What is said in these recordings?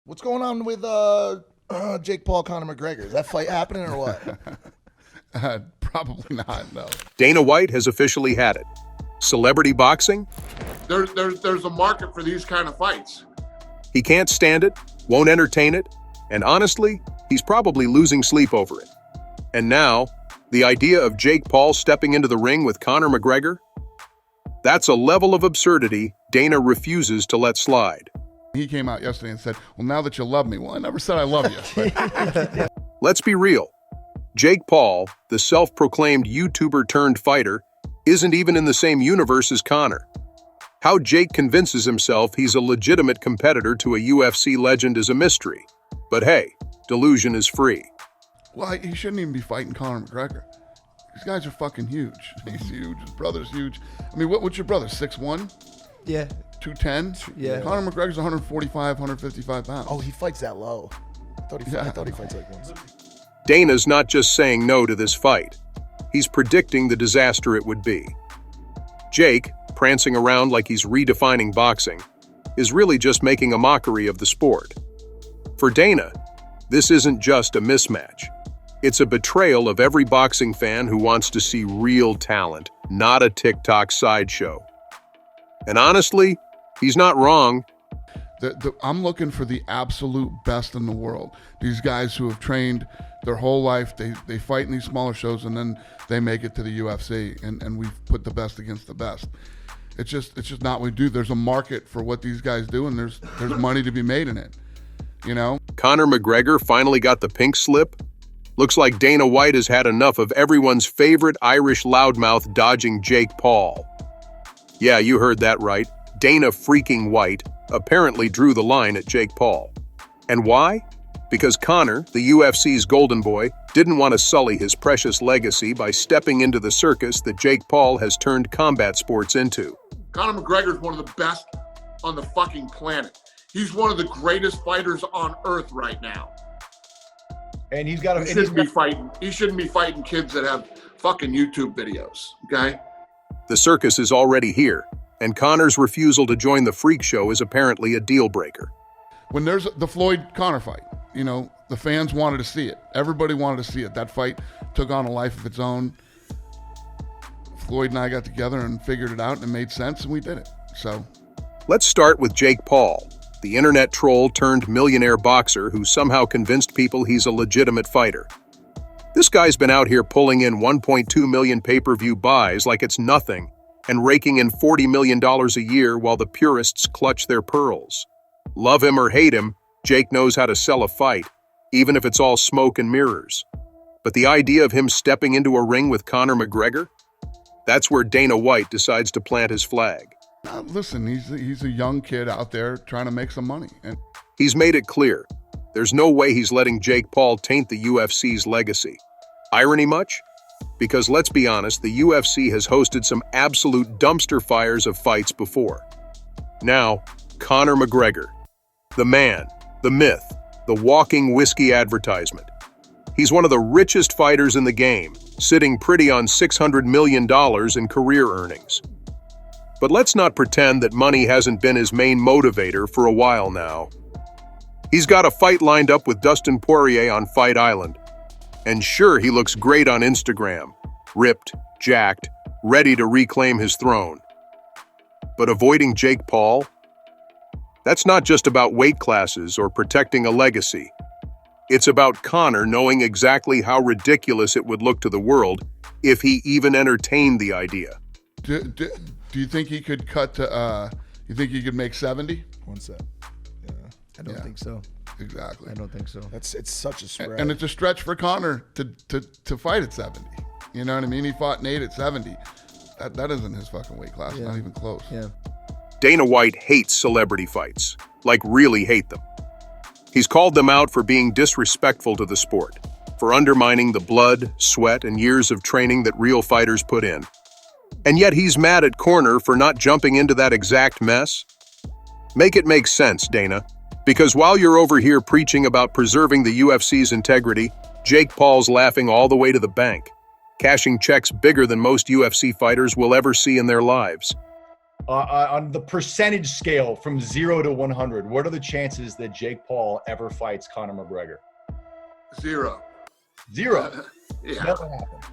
What's going on with Jake Paul, Conor McGregor? Is that fight happening or what? Probably not, no. Dana White has officially had it. Celebrity boxing? There's a market for these kind of fights. He can't stand it, won't entertain it, and honestly, he's probably losing sleep over it. And now, the idea of Jake Paul stepping into the ring with Conor McGregor? That's a level of absurdity Dana refuses to let slide. He came out yesterday and said, well, now that you love me. Well, I never said I love you. But Let's be real. Jake Paul, the self-proclaimed YouTuber turned fighter, isn't even in the same universe as Conor. How Jake convinces himself he's a legitimate competitor to a UFC legend is a mystery. But hey, delusion is free. well, he shouldn't even be fighting Conor McGregor. These guys are fucking huge. He's huge. His brother's huge. I mean, what's your brother, 6'1"? Yeah. 210? Yeah. Conor McGregor's 145, 155 pounds. Oh, he fights that low. I thought he fights like once. Dana's not just saying no to this fight. He's predicting the disaster it would be. Jake, prancing around like he's redefining boxing, is really just making a mockery of the sport. For Dana, this isn't just a mismatch. It's a betrayal of every boxing fan who wants to see real talent, not a TikTok sideshow. And honestly, he's not wrong. I'm looking for the absolute best in the world. These guys who have trained their whole life, they fight in these smaller shows and then they make it to the UFC, and we've put the best against the best. It's just not what we do. There's a market for what these guys do, and there's money to be made in it. You know? Conor McGregor finally got the pink slip. Looks like Dana White has had enough of everyone's favorite Irish loudmouth dodging Jake Paul. Yeah, you heard that right. Dana freaking White apparently drew the line at Jake Paul. And why? Because Conor, the UFC's golden boy, didn't want to sully his precious legacy by stepping into the circus that Jake Paul has turned combat sports into. Conor McGregor is one of the best on the fucking planet. He's one of the greatest fighters on earth right now. And he's got He shouldn't be fighting kids that have fucking YouTube videos, okay? The circus is already here, and Conor's refusal to join the freak show is apparently a deal breaker. When there's the Floyd-Conor fight, you know, the fans wanted to see it. Everybody wanted to see it. That fight took on a life of its own. Floyd and I got together and figured it out, and it made sense, and we did it. So, Let's start with Jake Paul, the internet troll turned millionaire boxer who somehow convinced people he's a legitimate fighter. This guy's been out here pulling in 1.2 million pay-per-view buys like it's nothing and raking in $40 million a year while the purists clutch their pearls. Love him or hate him, Jake knows how to sell a fight, even if it's all smoke and mirrors. But the idea of him stepping into a ring with Conor McGregor? That's where Dana White decides to plant his flag. listen, he's a young kid out there trying to make some money. And He's made it clear. There's no way he's letting Jake Paul taint the UFC's legacy. Irony much? Because let's be honest, the UFC has hosted some absolute dumpster fires of fights before. Now, Conor McGregor. The man, the myth, the walking whiskey advertisement. He's one of the richest fighters in the game, sitting pretty on $600 million in career earnings. But let's not pretend that money hasn't been his main motivator for a while now. He's got a fight lined up with Dustin Poirier on Fight Island. And sure, he looks great on Instagram, ripped, jacked, ready to reclaim his throne. But avoiding Jake Paul? That's not just about weight classes or protecting a legacy. It's about Conor knowing exactly how ridiculous it would look to the world if he even entertained the idea. do you think he could cut to, you think he could make 70? One set. Yeah. I don't think so. Exactly. I don't think so. It's such a spread. And it's a stretch for Conor to fight at 70. You know what I mean? He fought Nate at 70. That isn't his fucking weight class. Yeah. Not even close. Yeah. Dana White hates celebrity fights, like really hate them. He's called them out for being disrespectful to the sport, for undermining the blood, sweat, and years of training that real fighters put in. And yet he's mad at Conor for not jumping into that exact mess? Make it make sense, Dana. Because while you're over here preaching about preserving the UFC's integrity, Jake Paul's laughing all the way to the bank, cashing checks bigger than most UFC fighters will ever see in their lives. On the percentage scale from 0 to 100, what are the chances that Jake Paul ever fights Conor McGregor? 0. 0. Yeah. Never happened.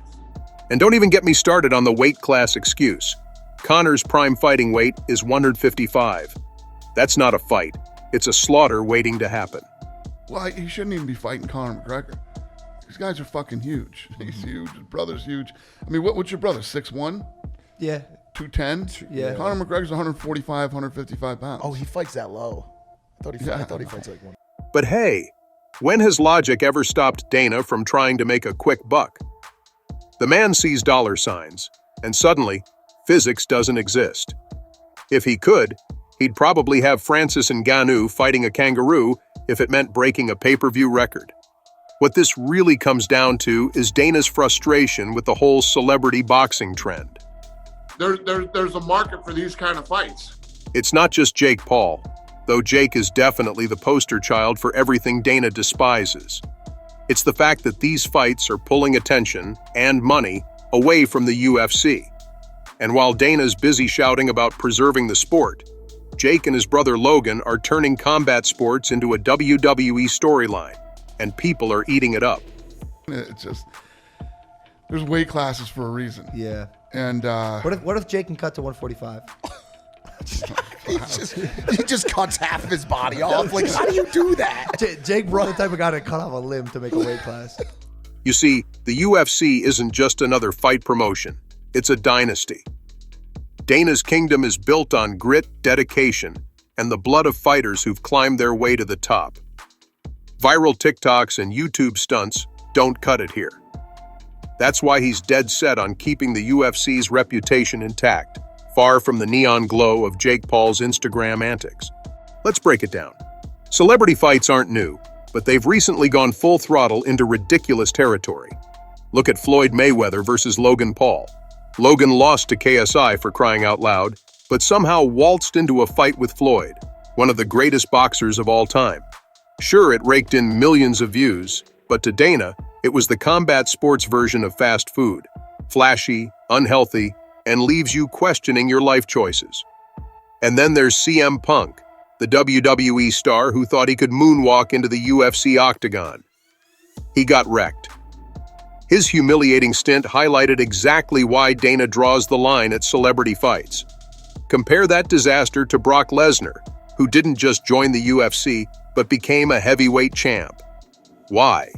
And don't even get me started on the weight class excuse. Conor's prime fighting weight is 155. That's not a fight. It's a slaughter waiting to happen. Well, he shouldn't even be fighting Conor McGregor. These guys are fucking huge. He's huge. His brother's huge. I mean, what's your brother? 6'1"? Yeah. 210? Yeah. Conor McGregor's 145, 155 pounds. Oh, he fights that low. I thought he fights like one. But hey, when has logic ever stopped Dana from trying to make a quick buck? The man sees dollar signs, and suddenly, physics doesn't exist. If he could, he'd probably have Francis Ngannou fighting a kangaroo if it meant breaking a pay-per-view record. What this really comes down to is Dana's frustration with the whole celebrity boxing trend. There's a market for these kind of fights. It's not just Jake Paul, though Jake is definitely the poster child for everything Dana despises. It's the fact that these fights are pulling attention and money away from the UFC. And while Dana's busy shouting about preserving the sport, Jake and his brother Logan are turning combat sports into a WWE storyline, and people are eating it up. It's just, there's weight classes for a reason. Yeah. And What if Jake can cut to 145? He just cuts half of his body off. Like, how do you do that? Jake was the type of guy to cut off a limb to make a weight class. You see, the UFC isn't just another fight promotion, it's a dynasty. Dana's kingdom is built on grit, dedication, and the blood of fighters who've climbed their way to the top. Viral TikToks and YouTube stunts don't cut it here. That's why he's dead set on keeping the UFC's reputation intact, far from the neon glow of Jake Paul's Instagram antics. Let's break it down. Celebrity fights aren't new, but they've recently gone full throttle into ridiculous territory. Look at Floyd Mayweather versus Logan Paul. Logan lost to KSI for crying out loud, but somehow waltzed into a fight with Floyd, one of the greatest boxers of all time. Sure, it raked in millions of views, but to Dana, it was the combat sports version of fast food. Flashy, unhealthy, and leaves you questioning your life choices. And then there's CM Punk, the WWE star who thought he could moonwalk into the UFC octagon. He got wrecked. His humiliating stint highlighted exactly why Dana draws the line at celebrity fights. Compare that disaster to Brock Lesnar, who didn't just join the UFC, but became a heavyweight champ. Why?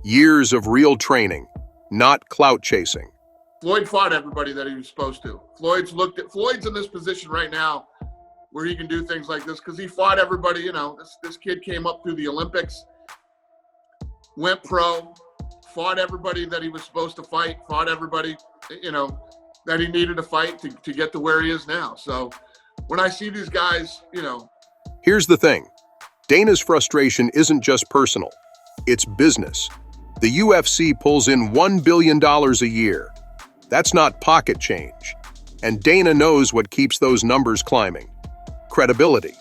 Years of real training, not clout chasing. Floyd fought everybody that he was supposed to. Floyd's in this position right now where he can do things like this because he fought everybody. You know, this kid came up through the Olympics, went pro, fought everybody that he was supposed to fight, fought everybody, you know, that he needed to fight to get to where he is now. So when I see these guys, you know. Here's the thing. Dana's frustration isn't just personal. It's business. The UFC pulls in $1 billion a year. That's not pocket change. And Dana knows what keeps those numbers climbing. Credibility.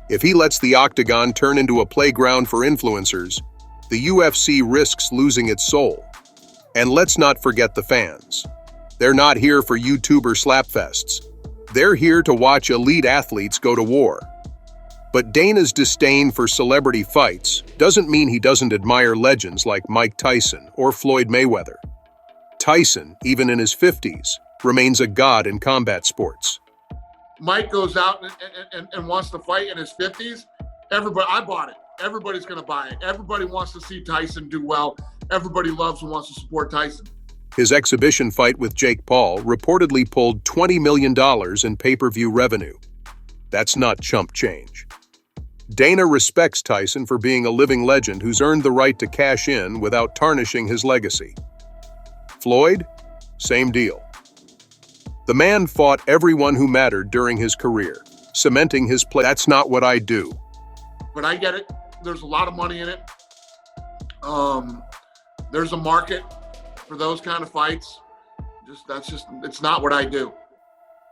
If he lets the octagon turn into a playground for influencers, the UFC risks losing its soul. And let's not forget the fans. They're not here for YouTuber slapfests. They're here to watch elite athletes go to war. But Dana's disdain for celebrity fights doesn't mean he doesn't admire legends like Mike Tyson or Floyd Mayweather. Tyson, even in his 50s, remains a god in combat sports. Mike goes out and wants to fight in his 50s. Everybody, I bought it. Everybody's going to buy it. Everybody wants to see Tyson do well. Everybody loves and wants to support Tyson. His exhibition fight with Jake Paul reportedly pulled $20 million in pay-per-view revenue. That's not chump change. Dana respects Tyson for being a living legend who's earned the right to cash in without tarnishing his legacy. Floyd? Same deal. The man fought everyone who mattered during his career, cementing his place. That's not what I do. But I get it. There's a lot of money in it. There's a market for those kind of fights. It's not what I do.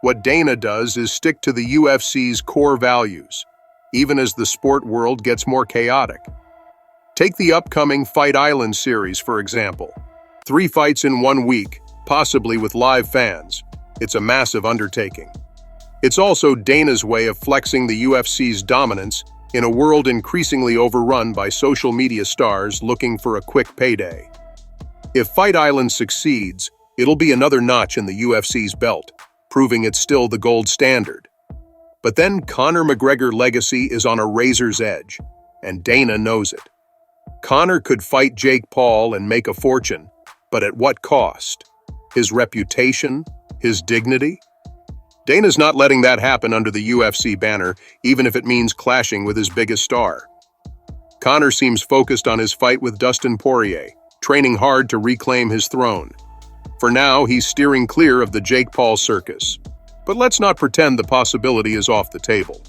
What Dana does is stick to the UFC's core values, even as the sport world gets more chaotic. Take the upcoming Fight Island series, for example. 3 fights in 1 week, possibly with live fans. It's a massive undertaking. It's also Dana's way of flexing the UFC's dominance in a world increasingly overrun by social media stars looking for a quick payday. If Fight Island succeeds, it'll be another notch in the UFC's belt, proving it's still the gold standard. But then Conor McGregor's legacy is on a razor's edge, and Dana knows it. Conor could fight Jake Paul and make a fortune, but at what cost? His reputation? His dignity? Dana's not letting that happen under the UFC banner, even if it means clashing with his biggest star. Conor seems focused on his fight with Dustin Poirier, training hard to reclaim his throne. For now, he's steering clear of the Jake Paul circus. But let's not pretend the possibility is off the table.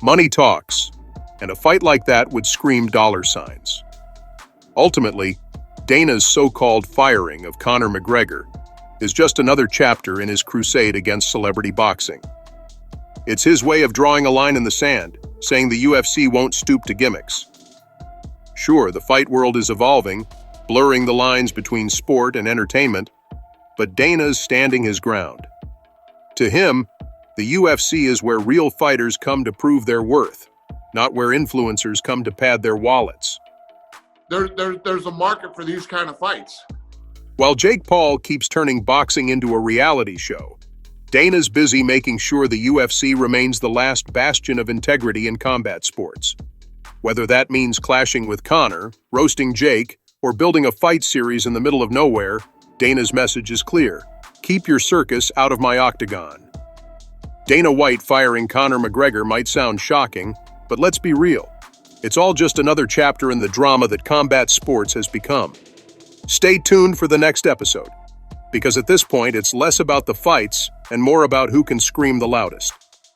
Money talks, and a fight like that would scream dollar signs. Ultimately, Dana's so-called firing of Conor McGregor is just another chapter in his crusade against celebrity boxing. It's his way of drawing a line in the sand, saying the UFC won't stoop to gimmicks. Sure, the fight world is evolving, blurring the lines between sport and entertainment, but Dana's standing his ground. To him, the UFC is where real fighters come to prove their worth, not where influencers come to pad their wallets. There's a market for these kind of fights. While Jake Paul keeps turning boxing into a reality show, Dana's busy making sure the UFC remains the last bastion of integrity in combat sports. Whether that means clashing with Conor, roasting Jake, or building a fight series in the middle of nowhere, Dana's message is clear. Keep your circus out of my octagon. Dana White firing Conor McGregor might sound shocking, but let's be real. It's all just another chapter in the drama that combat sports has become. Stay tuned for the next episode, because at this point it's less about the fights and more about who can scream the loudest.